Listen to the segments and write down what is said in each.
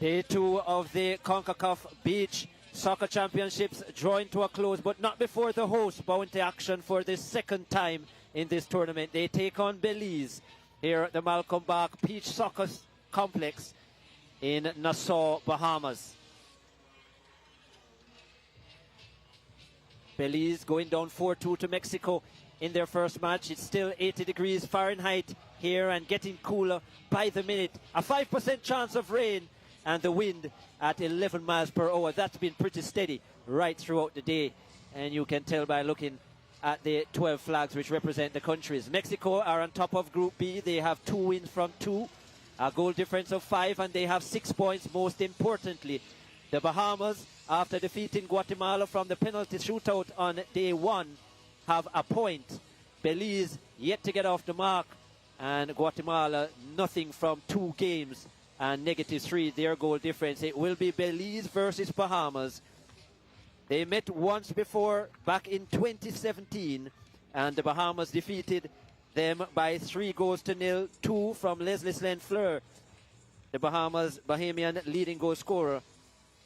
Day 2 of the Concacaf Beach Soccer Championships drawing to a close, but not before the hosts bow into action for the second time in this tournament. They take on Belize here at the Malcom Beach Soccer Complex in Nassau, Bahamas. Belize going down 4-2 to Mexico in their first match. It's still 80 degrees Fahrenheit here and getting cooler by the minute. A 5% chance of rain and the wind at 11 miles per hour. That's been pretty steady right throughout the day, and you can tell by looking at the 12 flags which represent the countries. Mexico are on top of Group B. They have 2 wins from 2, a goal difference of 5, and they have 6 points. Most importantly, the Bahamas, after defeating Guatemala from the penalty shootout on day 1, have a point. Belize yet to get off the mark, and Guatemala nothing from 2 games and -3 their goal difference. It will be Belize versus Bahamas. They met once before back in 2017, and the Bahamas defeated them by 3-0, 2 from Leslie Slen-Fleur, the Bahamian leading goal scorer,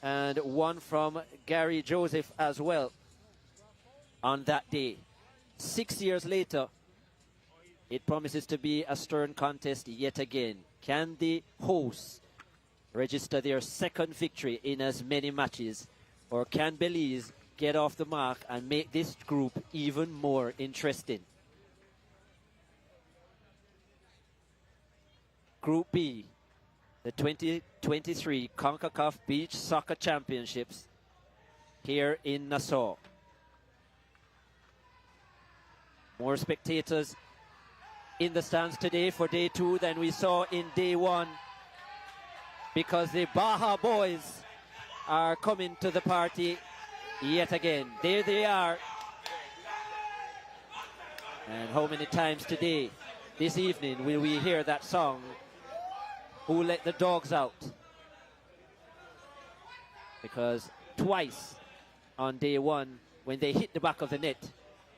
and 1 from Gary Joseph as well on that day. 6 years later, it promises to be a stern contest yet again. Can the hosts register their second victory in as many matches, or can Belize get off the mark and make this group even more interesting? Group B, the 2023 Concacaf Beach Soccer Championships here in Nassau. More spectators in the stands today for day 2 than we saw in day 1, because the Baja boys are coming to the party yet again. There they are. And how many times today, this evening, will we hear that song, Who Let the Dogs Out? Because twice on day 1, when they hit the back of the net,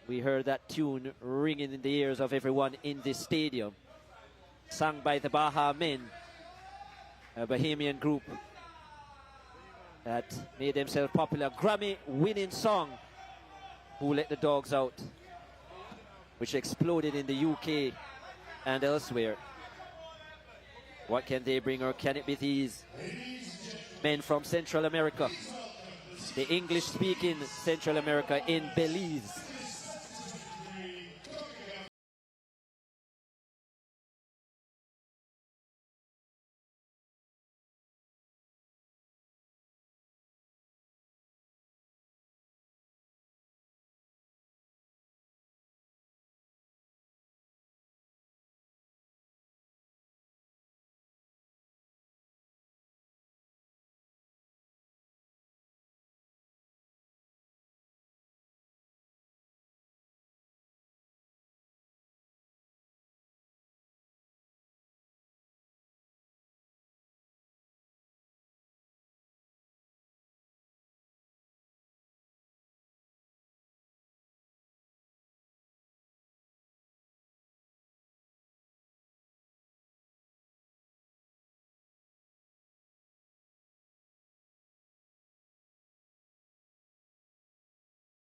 we heard that tune ringing in the ears of everyone in this stadium, sung by the Baja Men, a Bahamian group that made themselves popular. Grammy-winning song, Who Let the Dogs Out, which exploded in the UK and elsewhere. What can they bring, or can it be these men from Central America, the English-speaking Central America in Belize?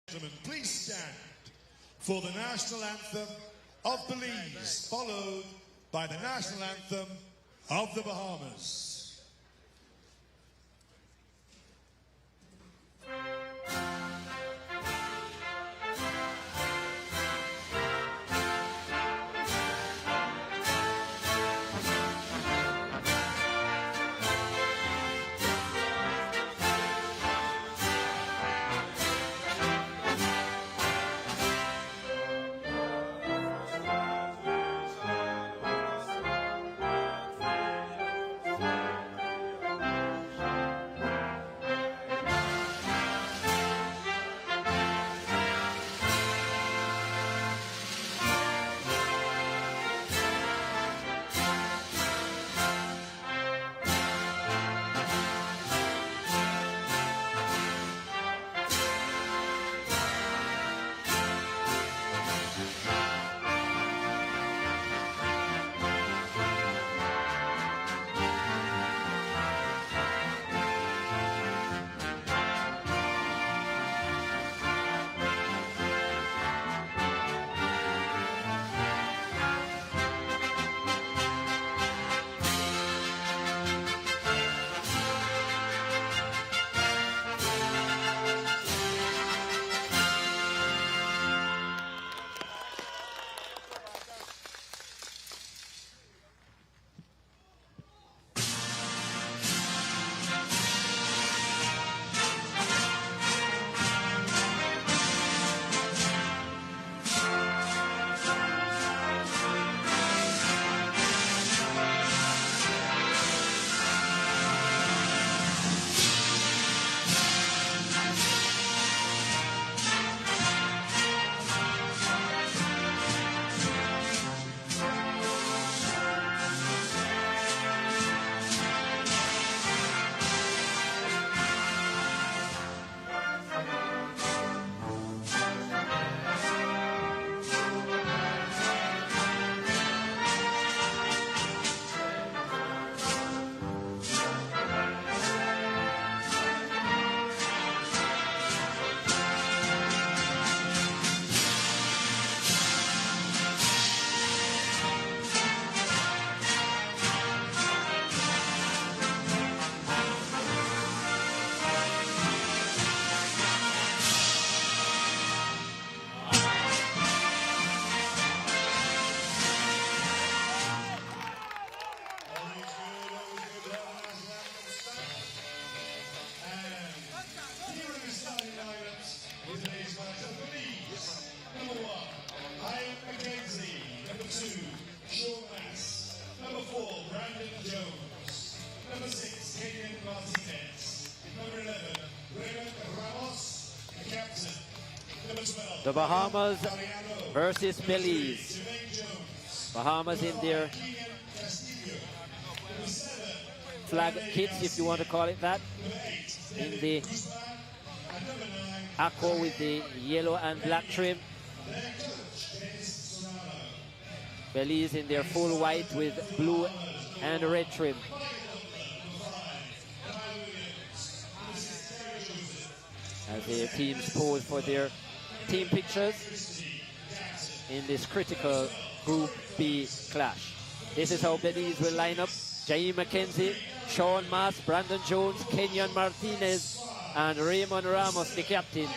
Gentlemen, please stand for the national anthem of Belize, followed by the national anthem of the Bahamas. The Bahamas versus Belize. Bahamas in their flag kits, if you want to call it that, in the aqua with the yellow and black trim. Belize in their full white with blue and red trim. As the teams pose for their team pictures in this critical Group B clash. This is how Belize will line up. Jaheim McKenzie, Sean Mass, Brandon Jones, Kenyon Martinez, and Raymond Ramos, the captain.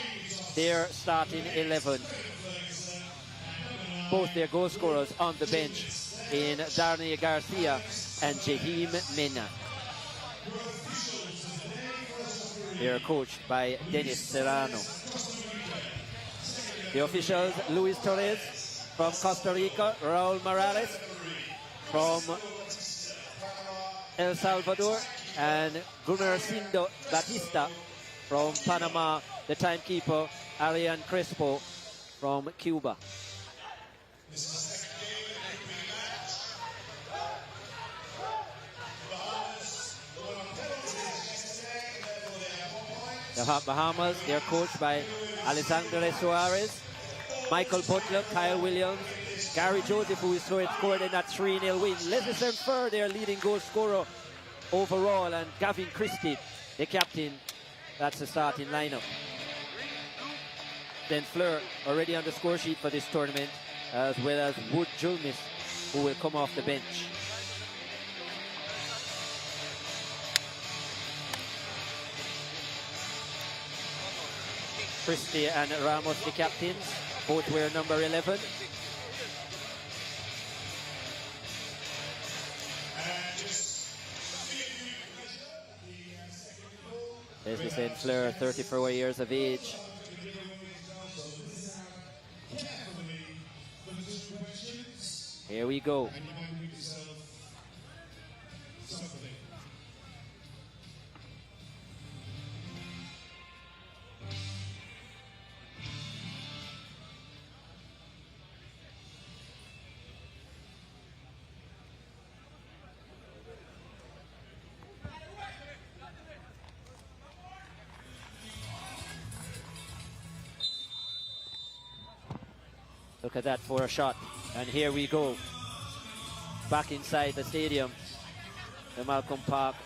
Their starting 11. Both their goal scorers on the bench in Darnay Garcia and Jaheim Mena. They are coached by Dennis Serrano. The officials: Luis Torres from Costa Rica, Raul Morales from El Salvador, and Gumercindo Batista from Panama. The timekeeper, Arian Crespo from Cuba. The Bahamas, they're coached by Alexandre Suarez, Michael Butler, Kyle Williams, Gary Joseph, who is scored in that 3-0 win. Leslie Fur, their leading goal scorer overall, and Gavin Christie, the captain. That's the starting lineup. Then Fleur already on the score sheet for this tournament, as well as Wood Julmis, who will come off the bench. Christie and Ramos, the captains, both wear number 11. Leslie St. Fleur, 34 years of age. Here we go. Look at that for a shot. And here we go. Back inside the stadium, the Malcom Park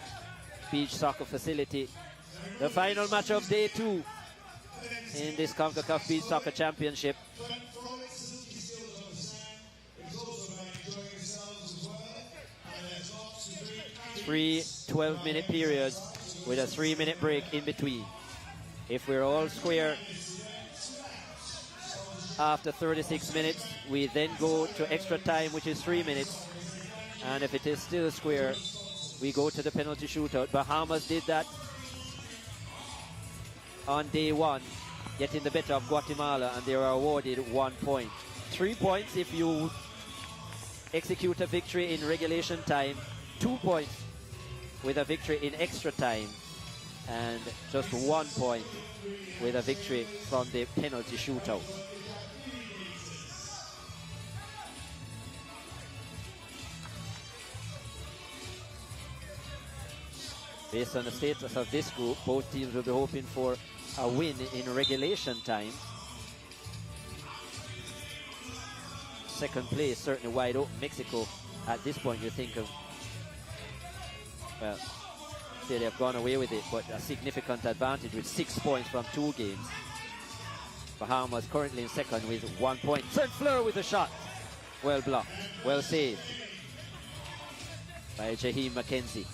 Beach Soccer Facility. The final match of day 2 in this Concacaf Beach Soccer Championship. 3 12-minute periods with a 3-minute break in between. If we're all square after 36 minutes, we then go to extra time, which is 3 minutes. And if it is still square, we go to the penalty shootout. Bahamas did that on day 1, getting the better of Guatemala, and they were awarded 1 point. 3 points if you execute a victory in regulation time, 2 points with a victory in extra time, and just 1 point with a victory from the penalty shootout. Based on the status of this group, both teams will be hoping for a win in regulation time. Second place certainly wide open. Mexico, at this point, you think of, well, say they've gone away with it, but a significant advantage with 6 points from 2 games. Bahamas currently in second with 1 point. St. Fleur with a shot. Well blocked, well saved by Jaheim McKenzie.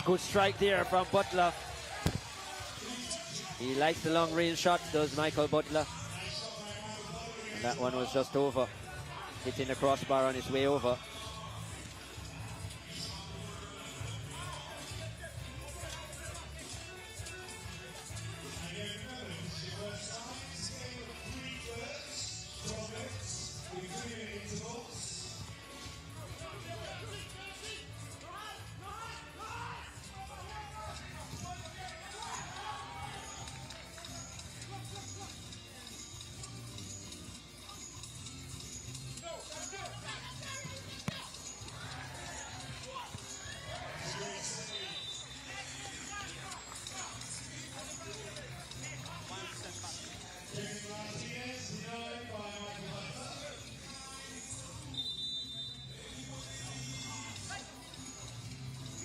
Good strike there from Butler. He likes the long range shots, does Michael Butler. And that one was just over. hitting the crossbar on his way over.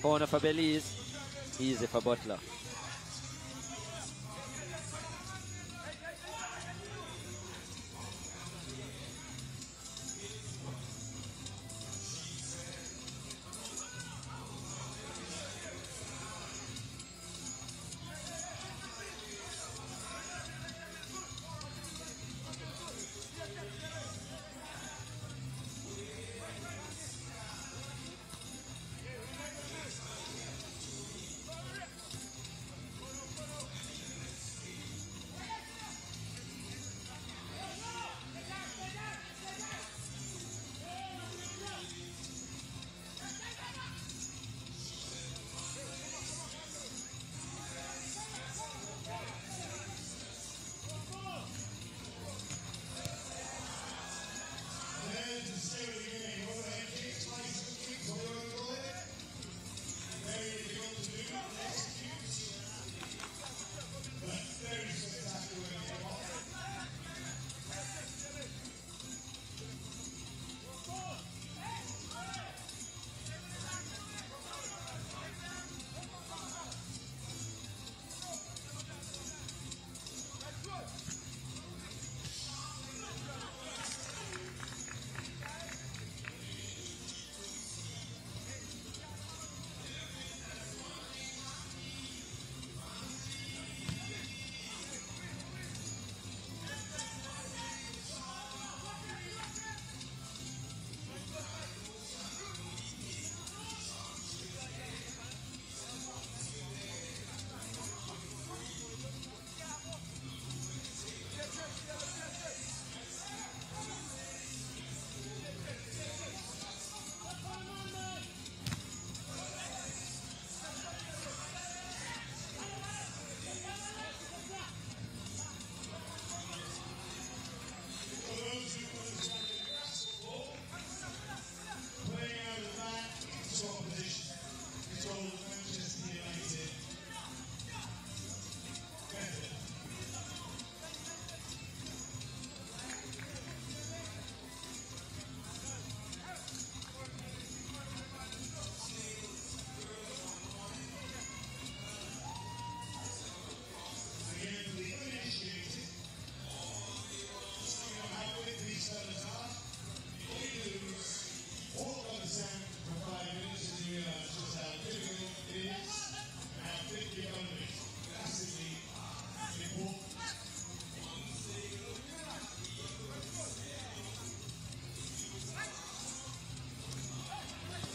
Corner for Belize, easy for Butler.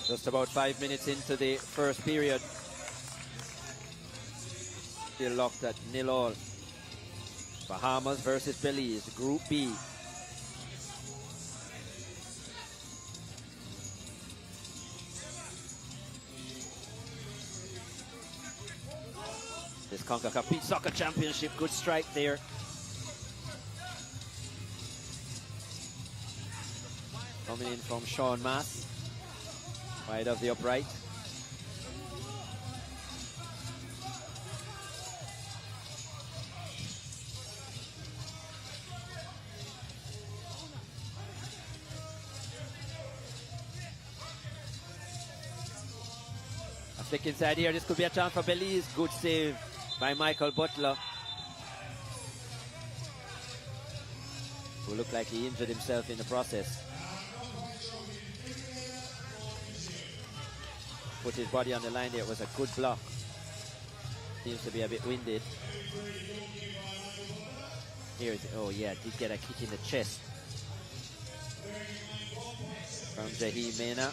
Just about 5 minutes into the first period. Still locked at 0-0. Bahamas versus Belize, Group B. This Concacaf Beach Soccer Championship, good strike there. Coming in from Sean Mass. Wide of the upright. A flick inside here. This could be a chance for Belize. Good save by Michael Butler, who looked like he injured himself in the process. Put his body on the line there. It was a good block. Seems to be a bit winded. Here is, oh yeah, did get a kick in the chest. from Jaheem Mena.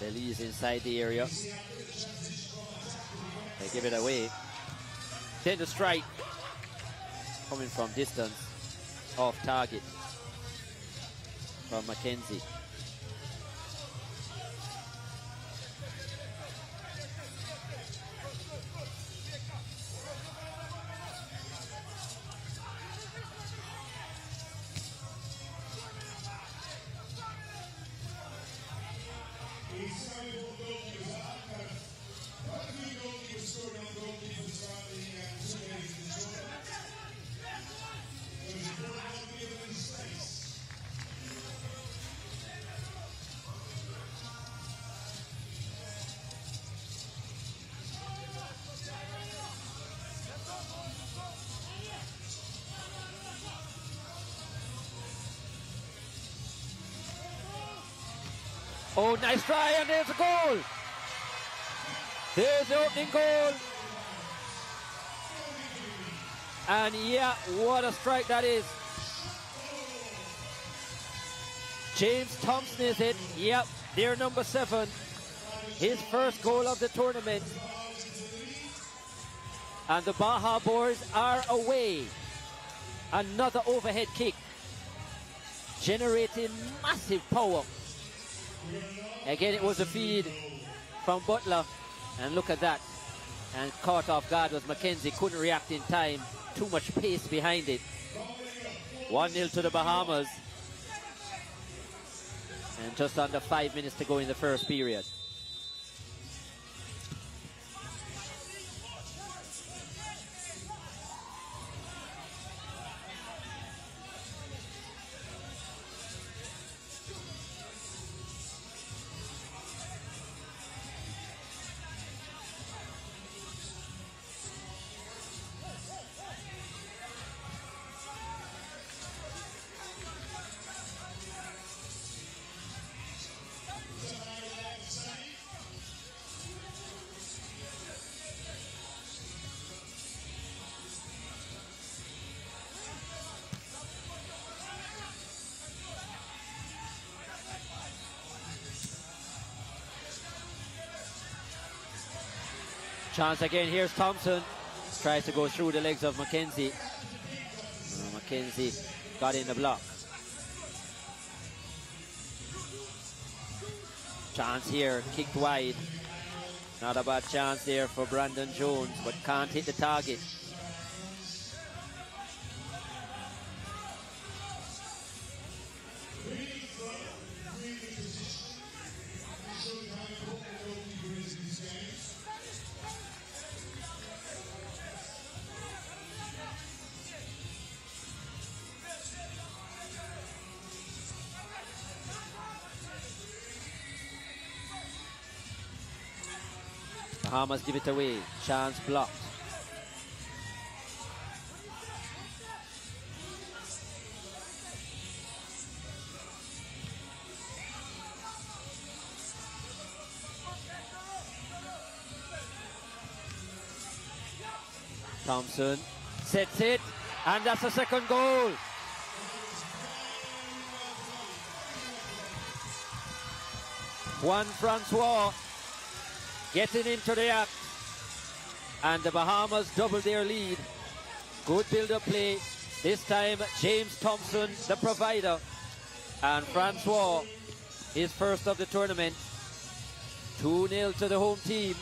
Belize inside the area. They give it away. Then the strike coming from distance, off target from Mackenzie. Oh, nice try, and there's a goal. There's the opening goal. And yeah, what a strike that is. James Thompson is it. Yep, their number 7. His first goal of the tournament. And the Baja boys are away. Another overhead kick, generating massive power. Again, it was a feed from Butler, and look at that. And caught off guard was Mackenzie, couldn't react in time. Too much pace behind it. 1-0 to the Bahamas. And just under 5 minutes to go in the first period. Chance again, here's Thompson. Tries to go through the legs of Mackenzie. Mackenzie got in the block. Chance here, kicked wide. Not a bad chance there for Brandon Jones, but can't hit the target. Bahamas give it away. Chance blocked. Thompson sets it, and that's the second goal. Juan Francois getting into the act, and the Bahamas double their lead. Good build-up play. This time James Thompson, the provider, and Francois, his first of the tournament. 2-0 to the home team.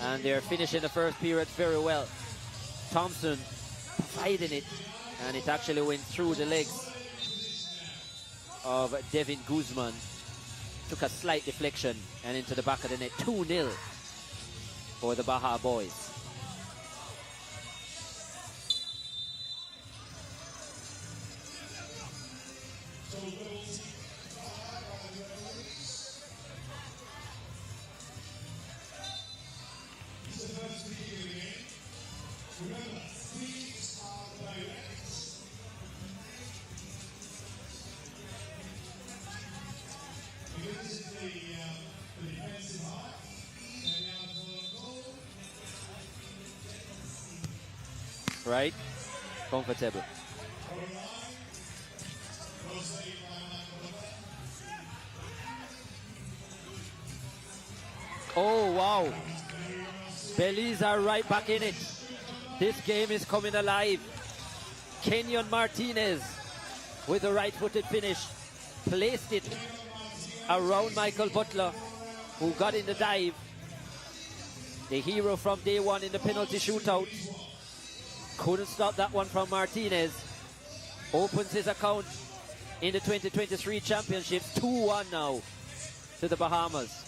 And they're finishing the first period very well. Thompson providing it, and it actually went through the legs of Devin Guzman. Took a slight deflection and into the back of the net. 2-0 for the Baja boys. right? Comfortable. Oh, wow. Belize are right back in it. This game is coming alive. Kenyon Martinez with a right-footed finish. Placed it around Michael Butler, who got in the dive. The hero from day one in the penalty shootout. Couldn't stop that one from Martinez. Opens his account in the 2023 championships. 2-1 now to the Bahamas.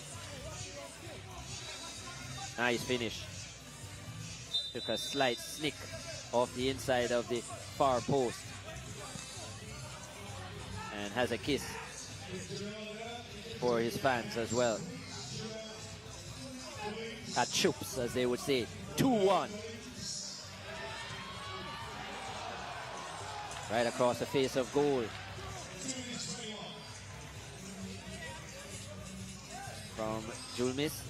Nice finish. Took a slight snick off the inside of the far post. And has a kiss for his fans as well. At chups, as they would say. 2-1. Right across the face of goal. From Julmis.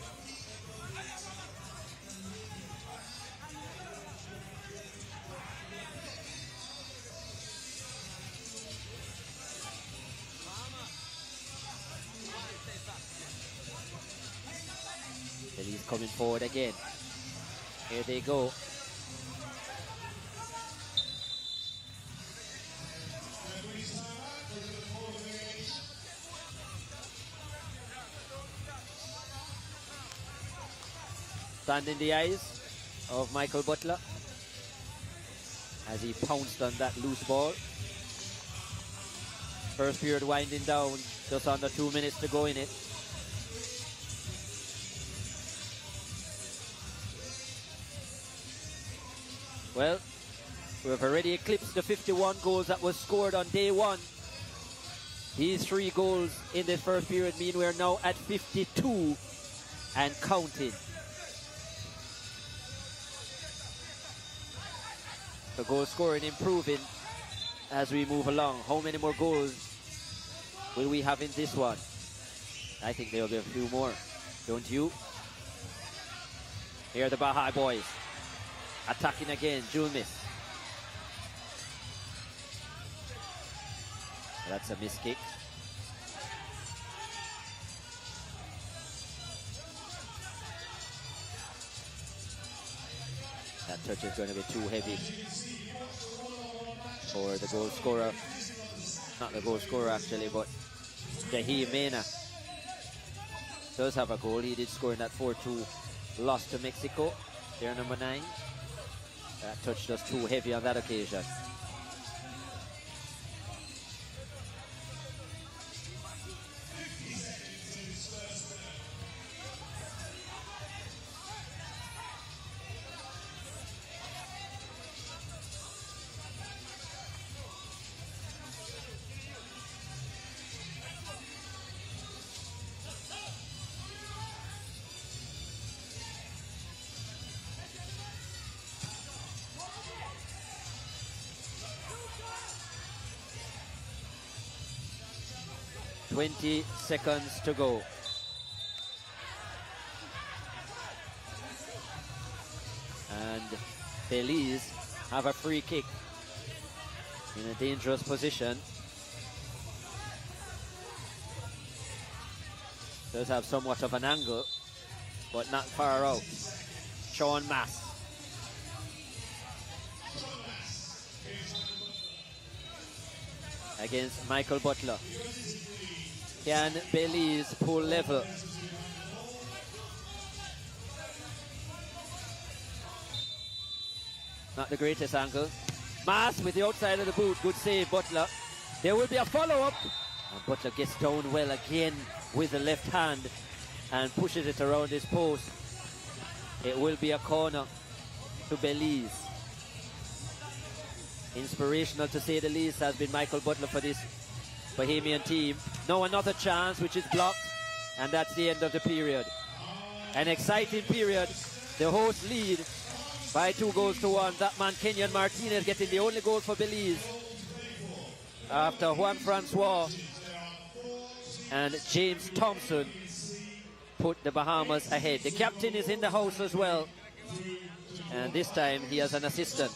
He's coming forward again. Here they go. Stand in the eyes of Michael Butler as he pounced on that loose ball. First period winding down, just under 2 minutes to go in it. Well, we have already eclipsed the 51 goals that was scored on day one. These 3 goals in the first period mean we're now at 52 and counting. The goal scoring improving as we move along. How many more goals will we have in this one? I think there will be a few more, don't you? Here are the Baja boys. Attacking again, Julmis. That's a miss kick. That touch is going to be too heavy for the goal scorer. Not the goal scorer actually, but Jahi Mena does have a goal. He did score in that 4-2 loss to Mexico. They're number 9. That touch was too heavy on that occasion. .20 seconds to go. And Belize have a free kick in a dangerous position. Does have somewhat of an angle, but not far out. Sean Mass. Against Michael Butler. Can Belize pull level? Not the greatest angle. Mass with the outside of the boot. Good save, Butler. There will be a follow-up. And Butler gets down well again with the left hand and pushes it around his post. It will be a corner to Belize. Inspirational to say the least has been Michael Butler for this Bahamian team. Now another chance, which is blocked, and that's the end of the period. An exciting period. The hosts lead by 2-1. That man Kenyon Martinez getting the only goal for Belize after Juan Francois and James Thompson put the Bahamas ahead. The captain is in the house as well, and this time he has an assistant.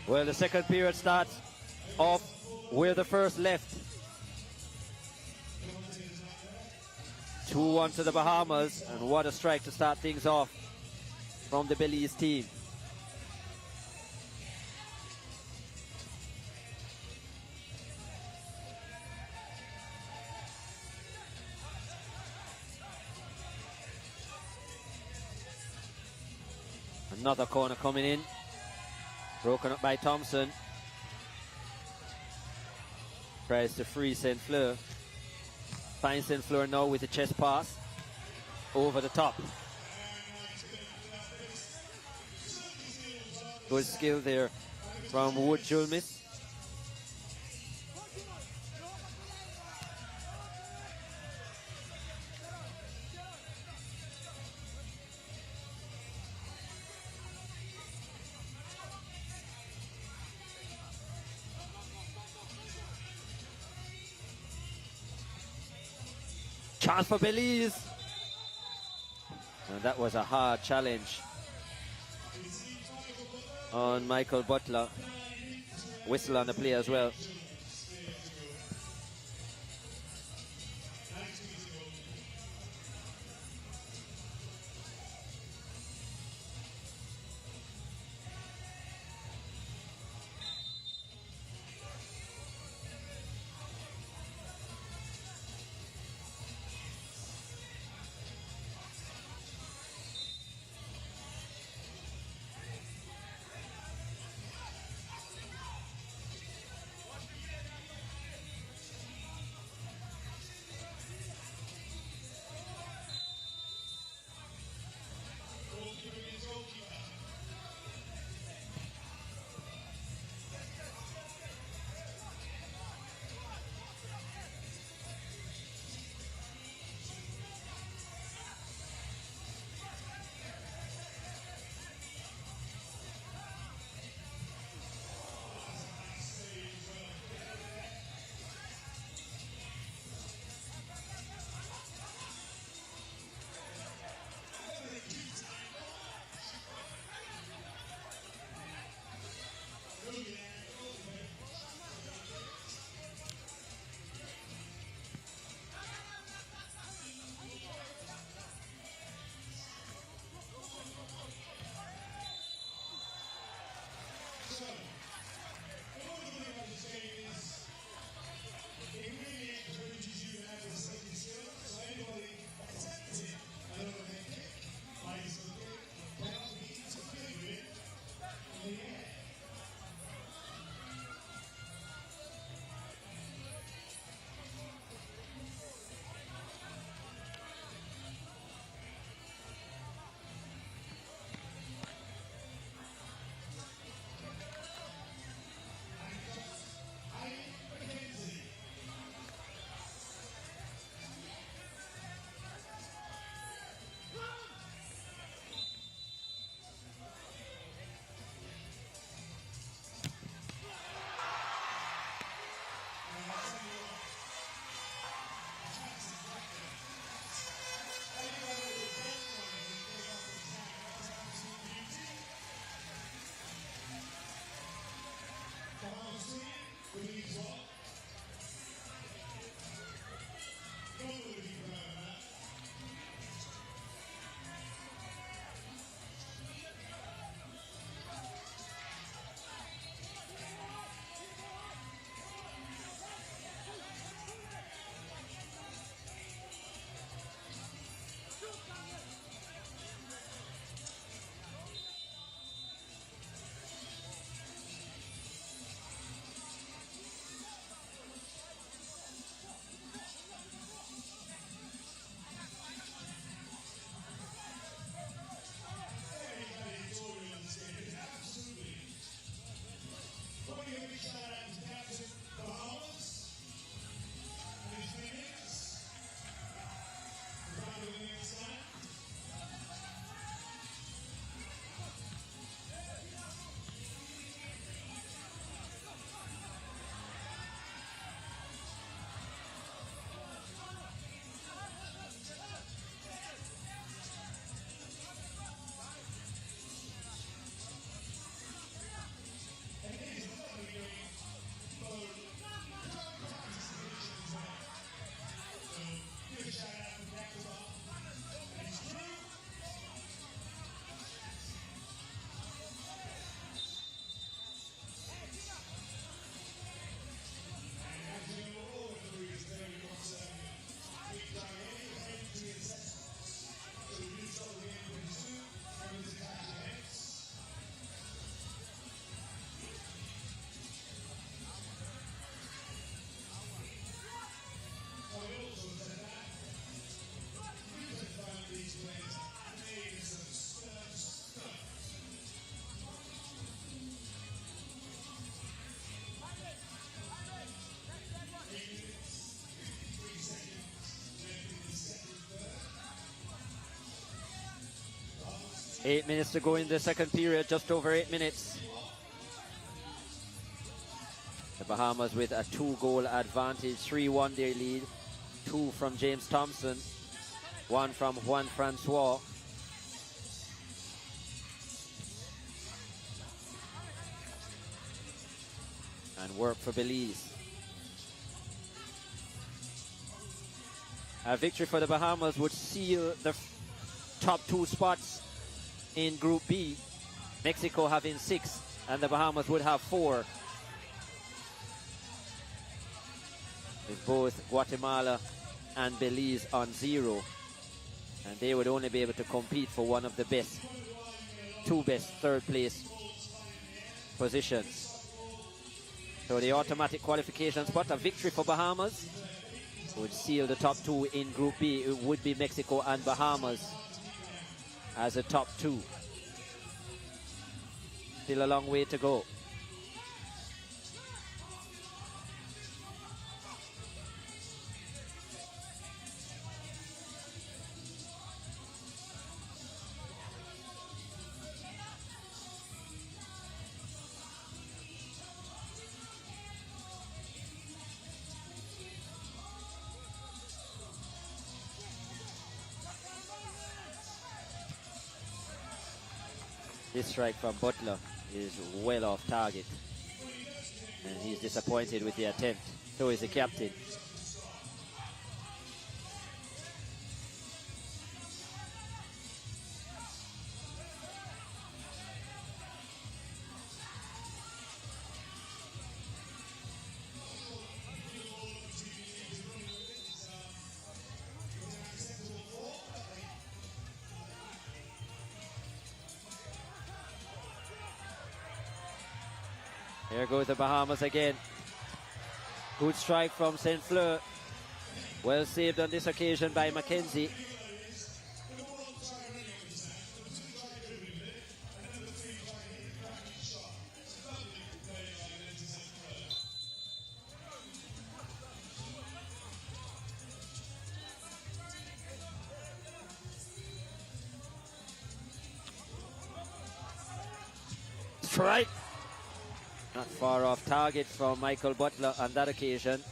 Well, the second period starts off where the first left. 2-1 to the Bahamas, and what a strike to start things off from the Belize team. Another corner coming in. Broken up by Thompson. Tries to free St. Fleur. Finds St. Fleur now with a chest pass. Over the top. Good skill there from Wood Julmis. Chance for Belize. And that was a hard challenge on Michael Butler. Whistle on the play as well. 8 minutes to go in the second period, just over 8 minutes. The Bahamas with a 2-goal advantage, 3-1 their lead. 2 from James Thompson, 1 from Juan Francois. And work for Belize. A victory for the Bahamas would seal the top 2 spots in Group B. Mexico having 6 and the Bahamas would have 4. With both Guatemala and Belize on 0. And they would only be able to compete for one of the best, 2 best third place positions. So the automatic qualification spot, a victory for Bahamas would seal the top 2 in Group B. It would be Mexico and Bahamas as a top 2. Still a long way to go. This strike from Butler is well off target. And he's disappointed with the attempt. So is the captain. There goes the Bahamas again. Good strike from St. Fleur. Well saved on this occasion by Mackenzie. Strike. Not far off target from Michael Butler on that occasion.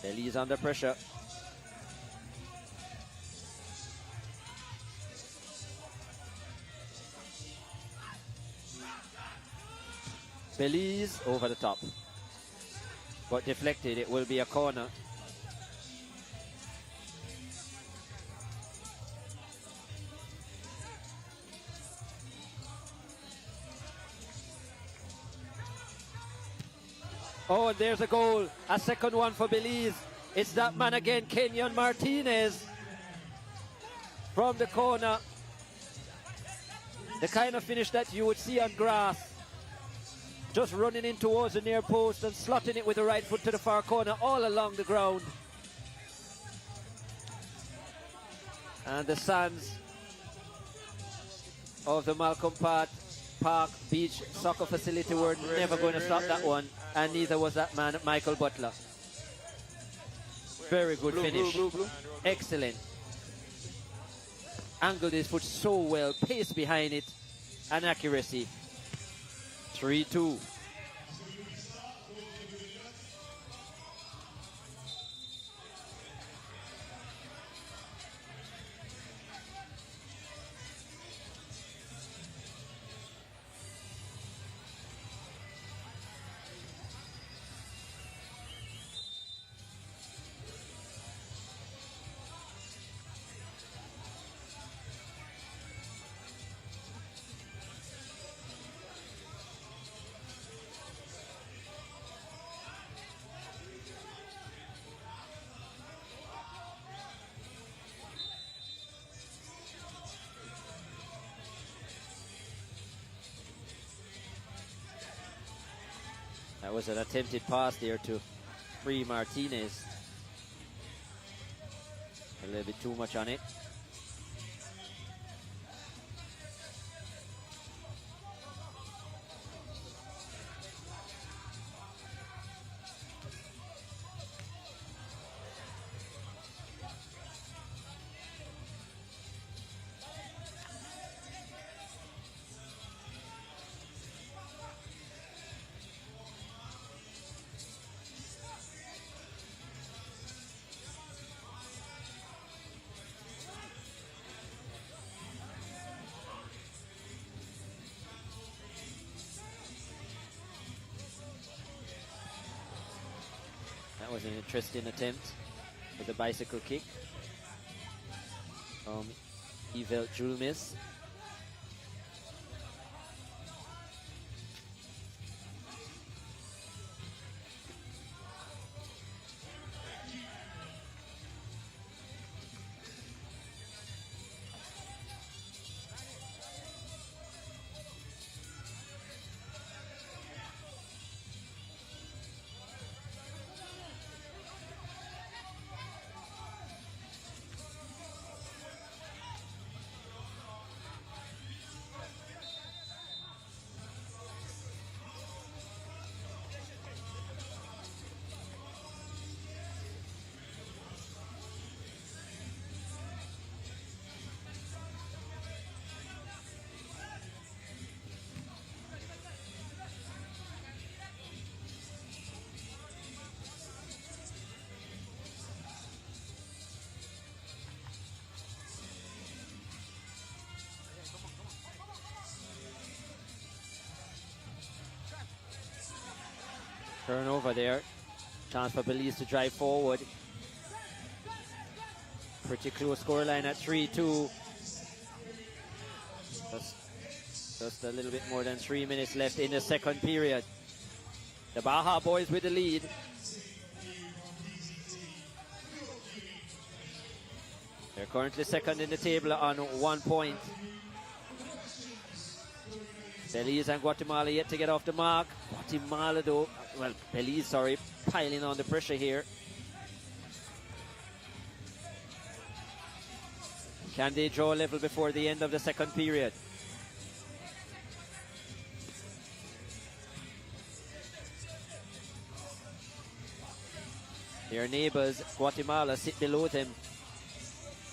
Belize under pressure. Belize over the top. But deflected, it will be a corner. Oh, and there's a goal. A second one for Belize. It's that man again, Kenyon Martinez. From the corner. The kind of finish that you would see on grass. Just running in towards the near post and slotting it with the right foot to the far corner, all along the ground. And the sands of the Malcom Park Beach soccer facility were never going to stop that one, and neither was that man, Michael Butler. Very good finish. Excellent. Angled his foot so well, pace behind it, and accuracy. 3-2. That was an attempted pass there to free Martinez. A little bit too much on it. That was an interesting attempt with the bicycle kick from Yvel Julmis. Turnover there. Chance for Belize to drive forward. Pretty close scoreline at 3-2. Just a little bit more than 3 minutes left in the second period. The Baja boys with the lead. They're currently second in the table on 1 point. Belize and Guatemala yet to get off the mark. Guatemala though, well, Belize, sorry, piling on the pressure here. Can they draw level before the end of the second period? Their neighbors, Guatemala, sit below them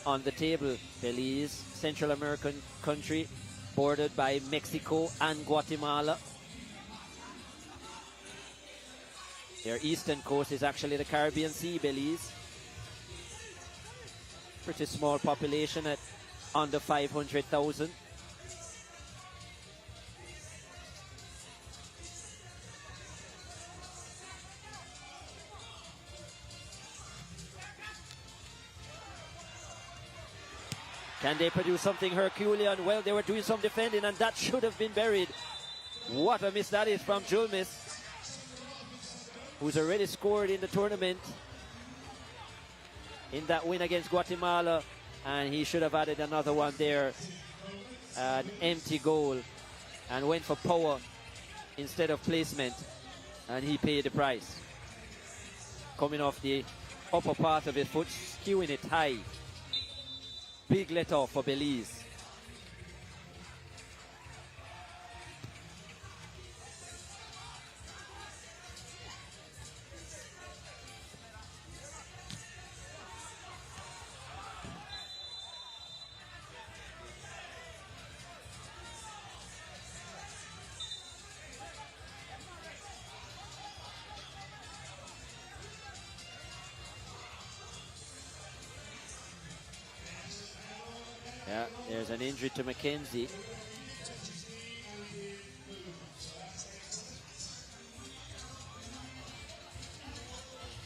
on the table. Belize, Central American country, bordered by Mexico and Guatemala. Their eastern coast is actually the Caribbean Sea, Belize. Pretty small population at under 500,000. Can they produce something Herculean? Well, they were doing some defending and that should have been buried. What a miss that is from Julmis, who's already scored in the tournament in that win against Guatemala, and he should have added another one there. An empty goal, and went for power instead of placement, and he paid the price. Coming off the upper part of his foot, skewing it high. Big let off for Belize. Yeah, there's an injury to Mackenzie.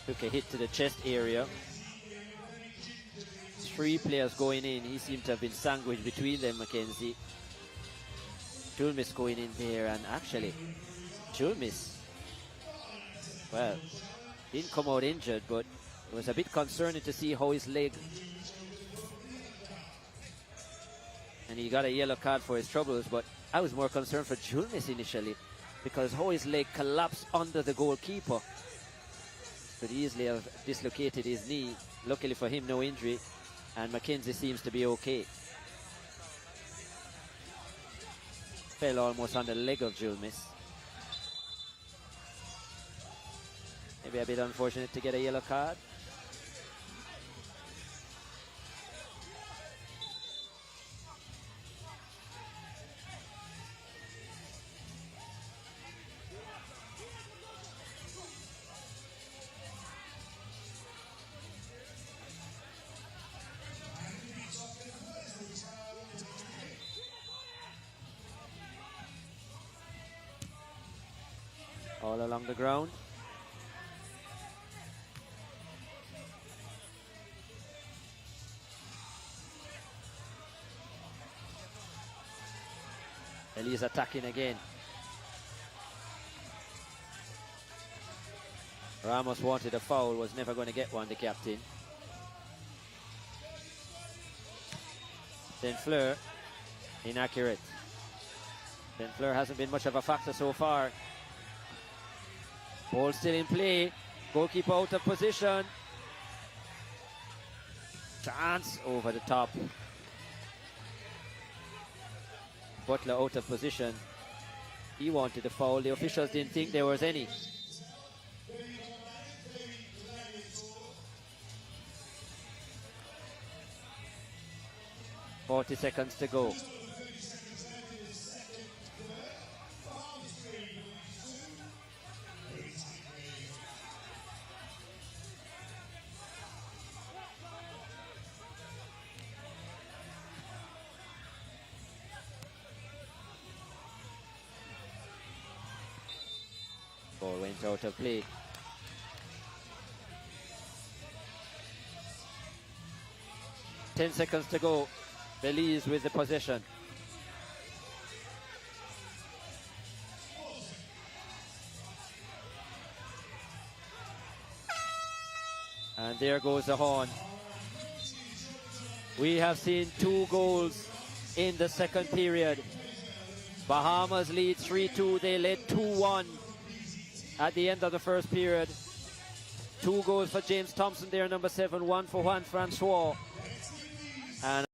Took a hit to the chest area. 3 players going in. He seemed to have been sandwiched between them, Mackenzie. Julmis going in there, and actually, Julmis, well, didn't come out injured, but it was a bit concerning to see how his leg, and he got a yellow card for his troubles, but I was more concerned for Julmis initially because how his leg collapsed under the goalkeeper. Could easily have dislocated his knee. Luckily for him, no injury, and Mackenzie seems to be okay. Fell almost on the leg of Julmis. Maybe a bit unfortunate to get a yellow card. All along the ground. Belize attacking again. Ramos wanted a foul, was never going to get one, the captain. Then Fleur, inaccurate. Then Fleur hasn't been much of a factor so far. Ball still in play. Goalkeeper out of position. Chance over the top. Butler out of position. He wanted a foul. The officials didn't think there was any. "40 seconds to go." Ball went out of play. "10 seconds to go. Belize with the possession. And there goes the horn. We have seen 2 goals in the second period. Bahamas lead 3-2. They led 2-1 at the end of the first period. 2 goals for James Thompson there, number 7, 1 for Juan Francois. And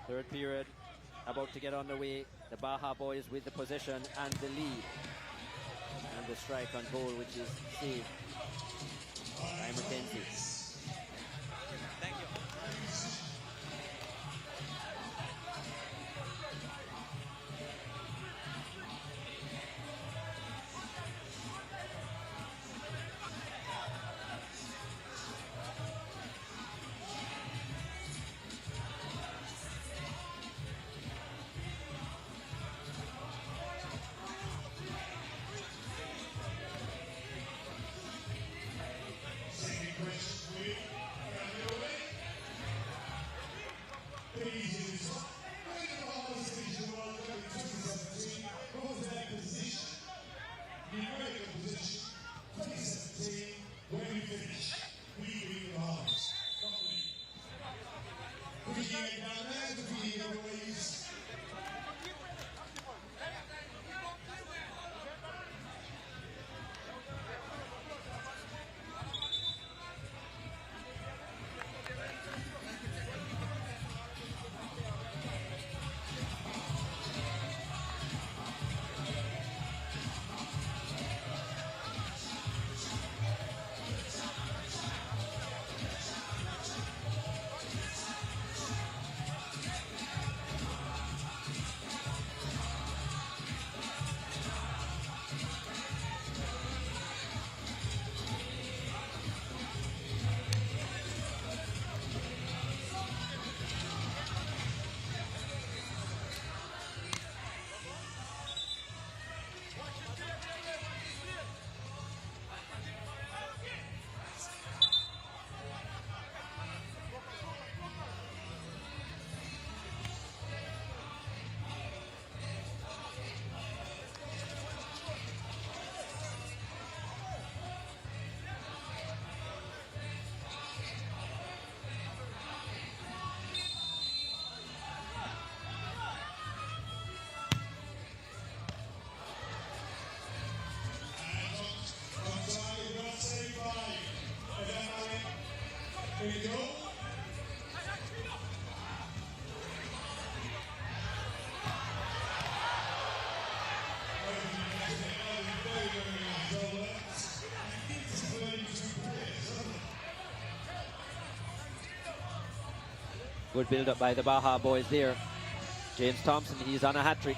Third period about to get underway. The Baja boys with the possession and the lead. And the strike on goal, which is saved by Mackenzie. Good build up by the Baja boys there. James Thompson, he's on a hat-trick.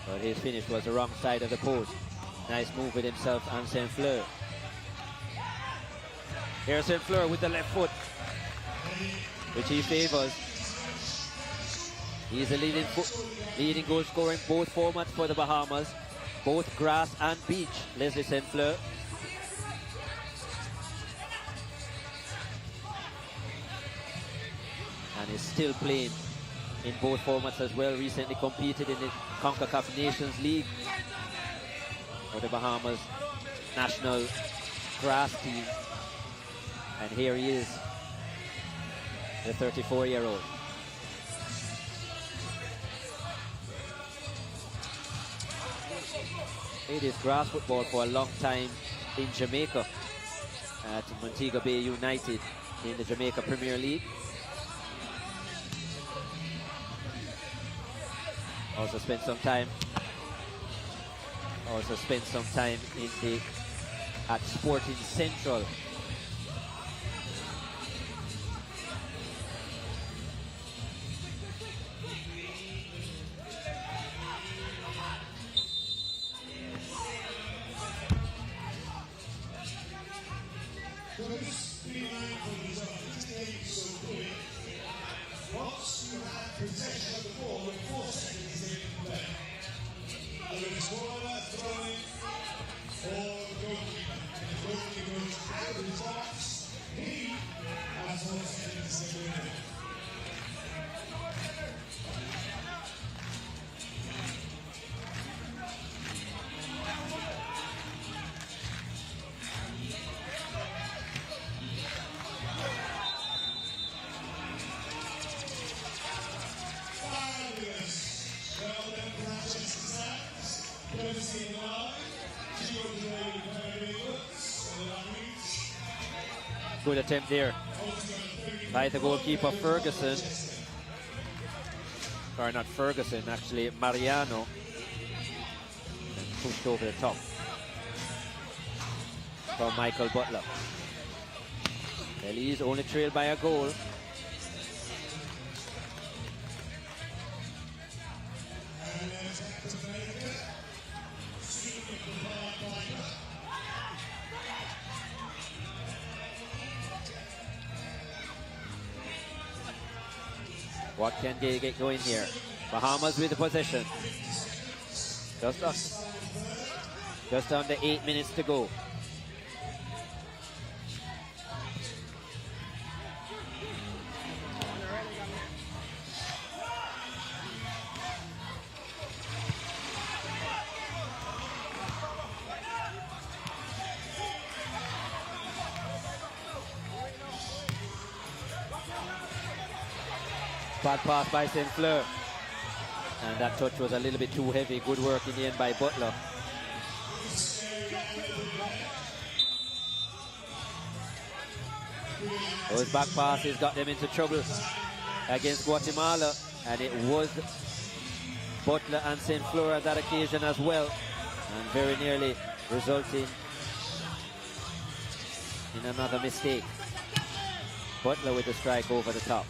But his finish was the wrong side of the post. Nice move with himself and Saint Fleur. Here's Saint Fleur with the left foot, which he favors. He's a leading goal scorer in both formats for the Bahamas, both grass and beach, Leslie Saint Fleur. And is still playing in both formats as well. Recently competed in the Concacaf Nations League for the Bahamas national grass team. And here he is, the 34-year-old. Played his grass football for a long time in Jamaica at Montego Bay United in the Jamaica Premier League. Also spent some time at Sporting Central. Once you have possession of the ball with 4 seconds in play, the corner throwing for the goalkeeper. The goalkeeper goes out of his box. He has 4 seconds in play. Good attempt there by the goalkeeper Ferguson. or not Ferguson, actually Mariano, and pushed over the top from Michael Butler. Belize only trailed by a goal. What can they get going here? Bahamas with the possession. Just under 8 minutes to go. Bad pass by St. Fleur. And that touch was a little bit too heavy. Good work in the end by Butler. Those back passes got them into trouble against Guatemala. And it was Butler and St. Fleur at that occasion as well. And very nearly resulting in another mistake. Butler with the strike over the top.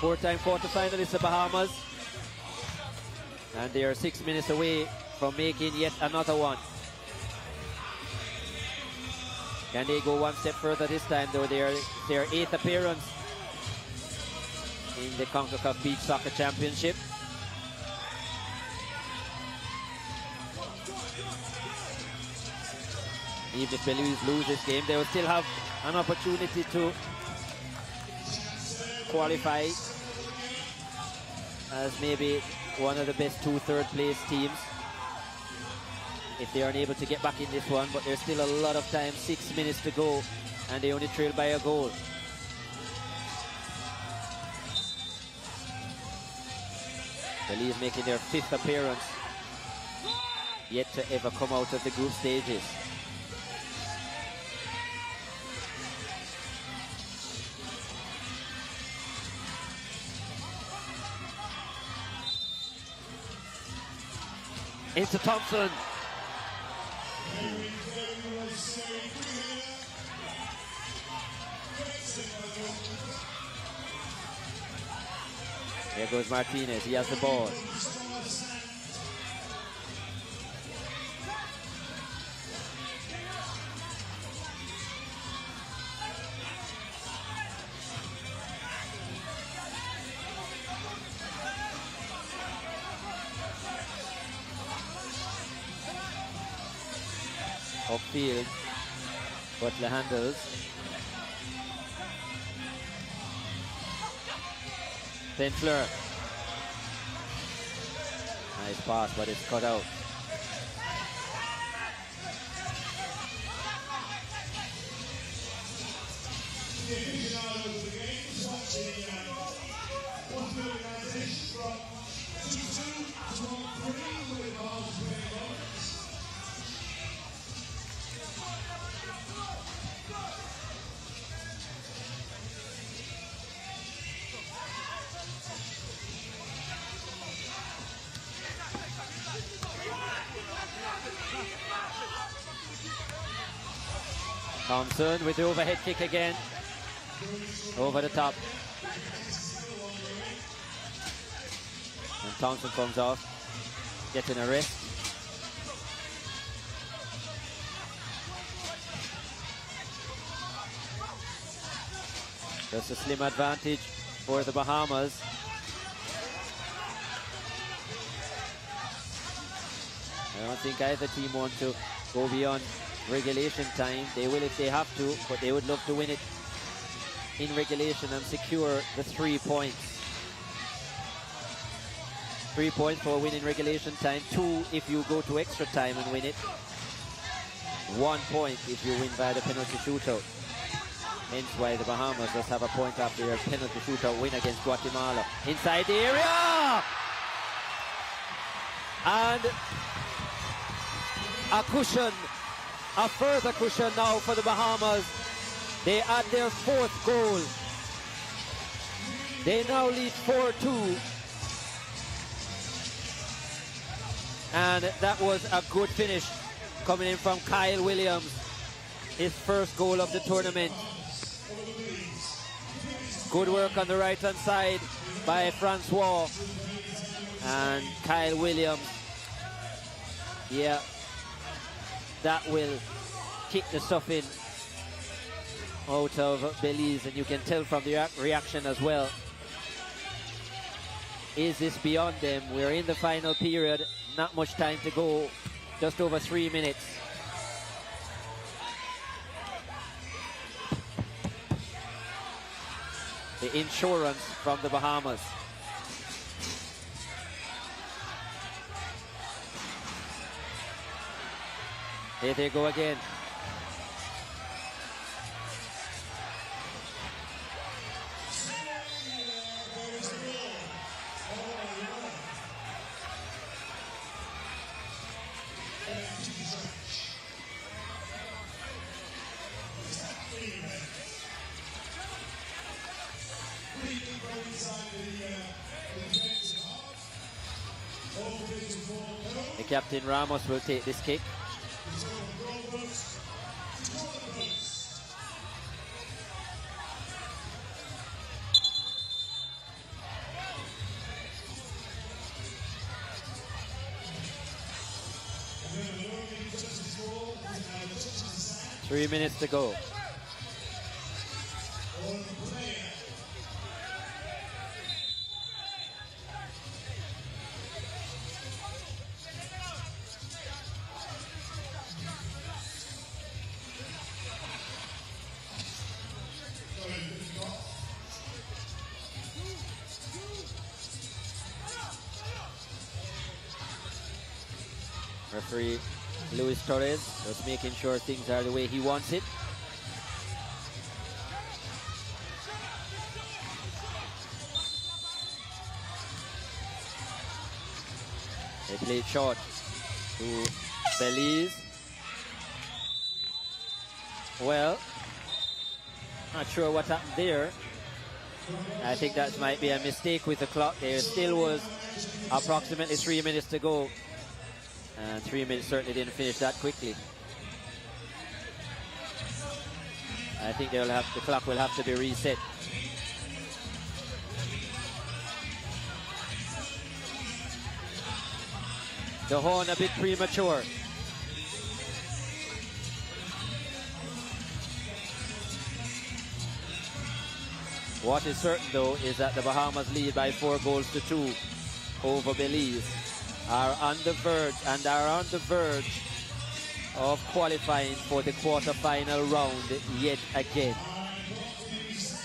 Four-time quarterfinalists, the Bahamas, and they are 6 minutes away from making yet another one. Can they go one step further this time, though? Their 8th appearance in the Concacaf Beach Soccer Championship. Even if Belize lose this game, they will still have an opportunity to qualify as maybe one of the best 2 third-place teams if they are unable to get back in this one. But there's still a lot of time, 6 minutes to go, and they only trail by a goal. Belize making their 5th appearance, yet to ever come out of the group stages. Into Thompson. There goes Martinez. He has the ball. Upfield, Butler handles. St. Fleur. Nice pass, but it's cut out. Thompson with the overhead kick again. Over the top. And Thompson comes off. Gets an arrest. Just a slim advantage for the Bahamas. I don't think either team want to go beyond regulation time. They will if they have to, but they would love to win it in regulation and secure the 3 points. 3 points for a win in regulation time, 2 if you go to extra time and win it, 1 point if you win by the penalty shootout. Hence why the Bahamas just have a point after their penalty shootout win against Guatemala. Inside the area! And a cushion, a further cushion now for the Bahamas. They add their 4th goal. They now lead 4-2. And that was a good finish coming in from Kyle Williams. His first goal of the tournament. Good work on the right-hand side by Francois. And Kyle Williams. Yeah, that will kick the stuffing out of Belize, and you can tell from the reaction as well. Is this beyond them? We're in the final period, not much time to go, just over 3 minutes. The insurance from the Bahamas. Here they go again. The captain Ramos will take this kick. Three minutes to go. Referee Luis Torres just making sure things are the way he wants it. They play it short to Belize. Well, not sure what happened there. I think that might be a mistake with the clock. There still was approximately 3 minutes to go. And 3 minutes certainly didn't finish that quickly. I think the clock will have to be reset. The horn a bit premature. What is certain though is that the Bahamas lead by 4 goals to 2 over Belize. Are on the verge of qualifying for the quarter-final round yet again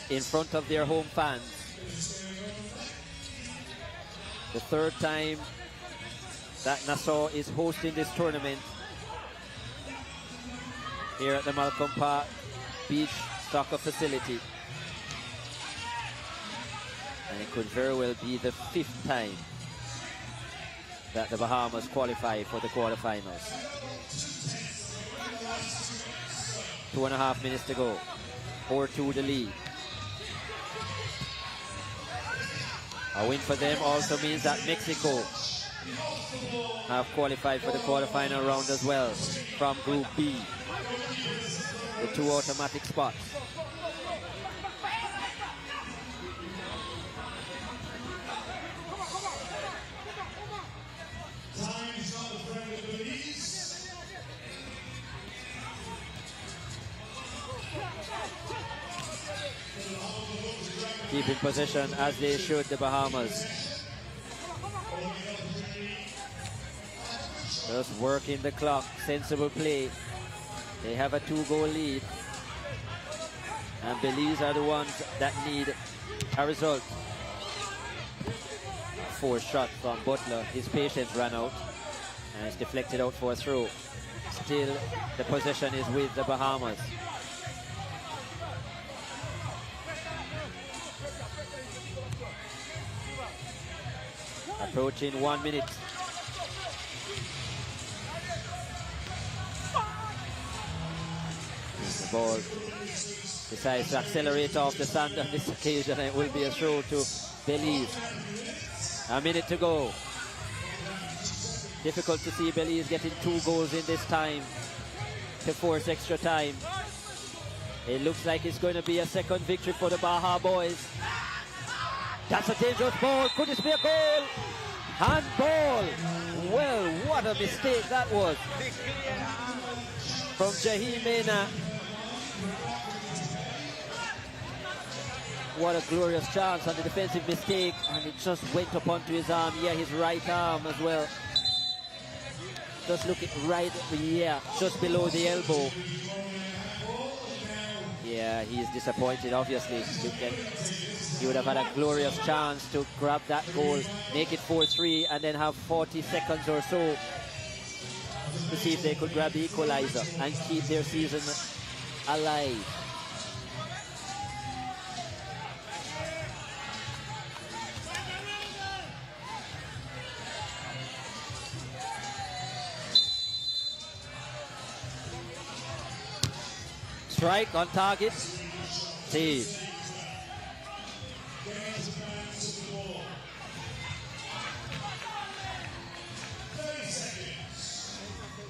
in front of their home fans. The 3rd time that Nassau is hosting this tournament here at the Malcom Park Beach Soccer Facility. And it could very well be the 5th time that the Bahamas qualify for the quarterfinals. 2.5 minutes to go. 4-2 the lead. A win for them also means that Mexico have qualified for the quarterfinal round as well from Group B. The 2 automatic spots. Keep in possession as they should, the Bahamas. Just working the clock, sensible play. They have a 2-goal lead. And Belize are the ones that need a result. Forced shot from Butler. His patience ran out. And it's deflected out for a throw. Still, the possession is with the Bahamas. Approaching 1 minute The ball decides to accelerate off the sand on this occasion, and it will be a throw to Belize. A minute to go. Difficult to see Belize getting 2 goals in this time to force extra time. It looks like it's going to be a second victory for the Baja boys. That's a dangerous ball. Could this be a goal? Handball. Well, what a mistake that was from Jaheem Mena. What a glorious chance on the defensive mistake, and it just went up onto his arm. Yeah, his right arm as well. Just look at right, yeah, just below the elbow. Yeah, he is disappointed, obviously. He would have had a glorious chance to grab that goal, make it 4-3, and then have 40 seconds or so to see if they could grab the equalizer and keep their season alive. Strike on target. Save.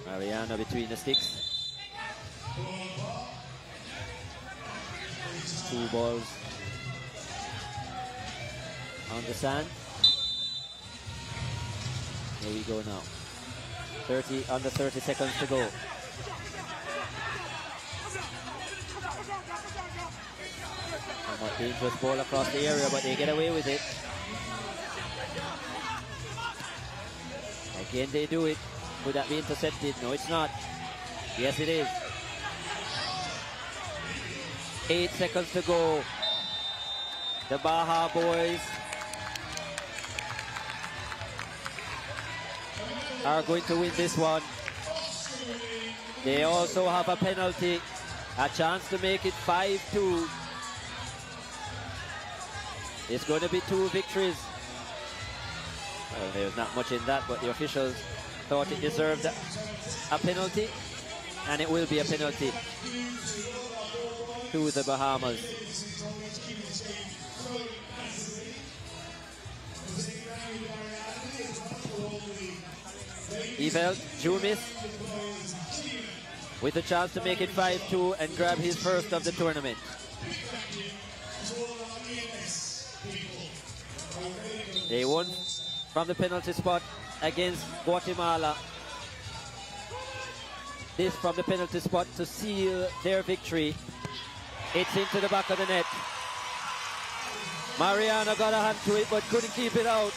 Mariano between the sticks. 2 balls on the sand. Here we go now. 30 seconds to go. Somewhat dangerous ball across the area, but they get away with it. Again, they do it. Could that be intercepted? No, it's not. Yes, it is. 8 seconds to go. The Baja boys are going to win this one. They also have a penalty, a chance to make it 5-2. It's going to be 2 victories. Well, there's not much in that, but the officials thought it deserved a penalty, and it will be a penalty to the Bahamas. Evelt Jumis with a chance to make it 5-2 and grab his first of the tournament. They won from the penalty spot against Guatemala. This from the penalty spot to seal their victory. It's into the back of the net. Mariano got a hand to it but couldn't keep it out.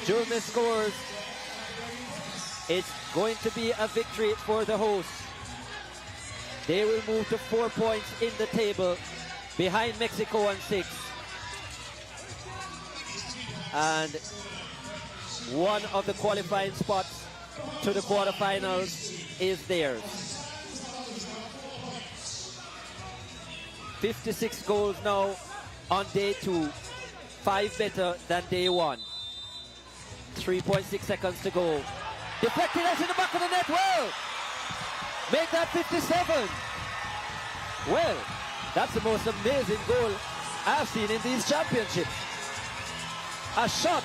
Jumis scores. It's going to be a victory for the hosts. They will move to 4 points in the table behind Mexico on 6. And one of the qualifying spots to the quarterfinals is theirs. 56 goals now on day 2, 5 better than day 1. 3.6 seconds to go. Deflected us in the back of the net. Well, make that 57. Well, that's the most amazing goal I've seen in these championships. A shot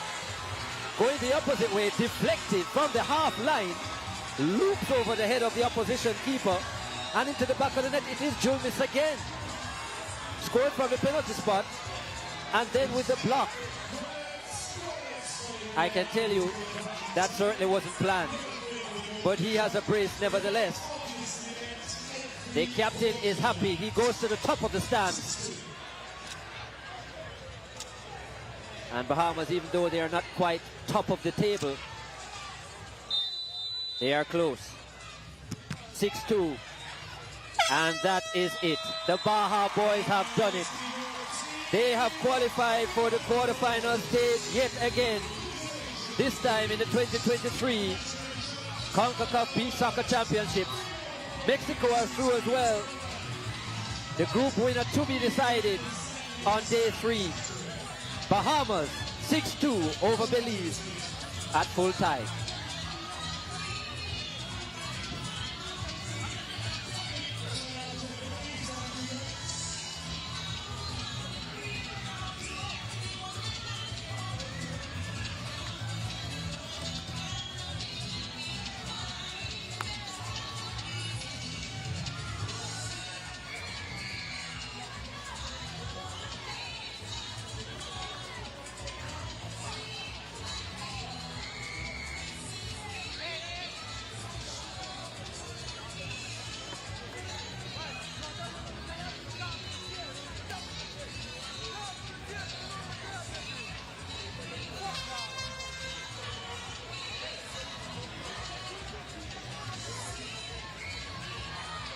going the opposite way, deflected from the half line, loops over the head of the opposition keeper and into the back of the net. It is Jumis again. Scored from the penalty spot and then with the block. I can tell you that certainly wasn't planned, but he has a brace nevertheless. The captain is happy. He goes to the top of the stands. And Bahamas, even though they are not quite top of the table, they are close. 6-2. And that is it. The Baja boys have done it. They have qualified for the quarterfinal stage yet again. This time in the 2023 Concacaf Beach Soccer Championships. Mexico are through as well. The group winner to be decided on day 3. Bahamas 6-2 over Belize at full time.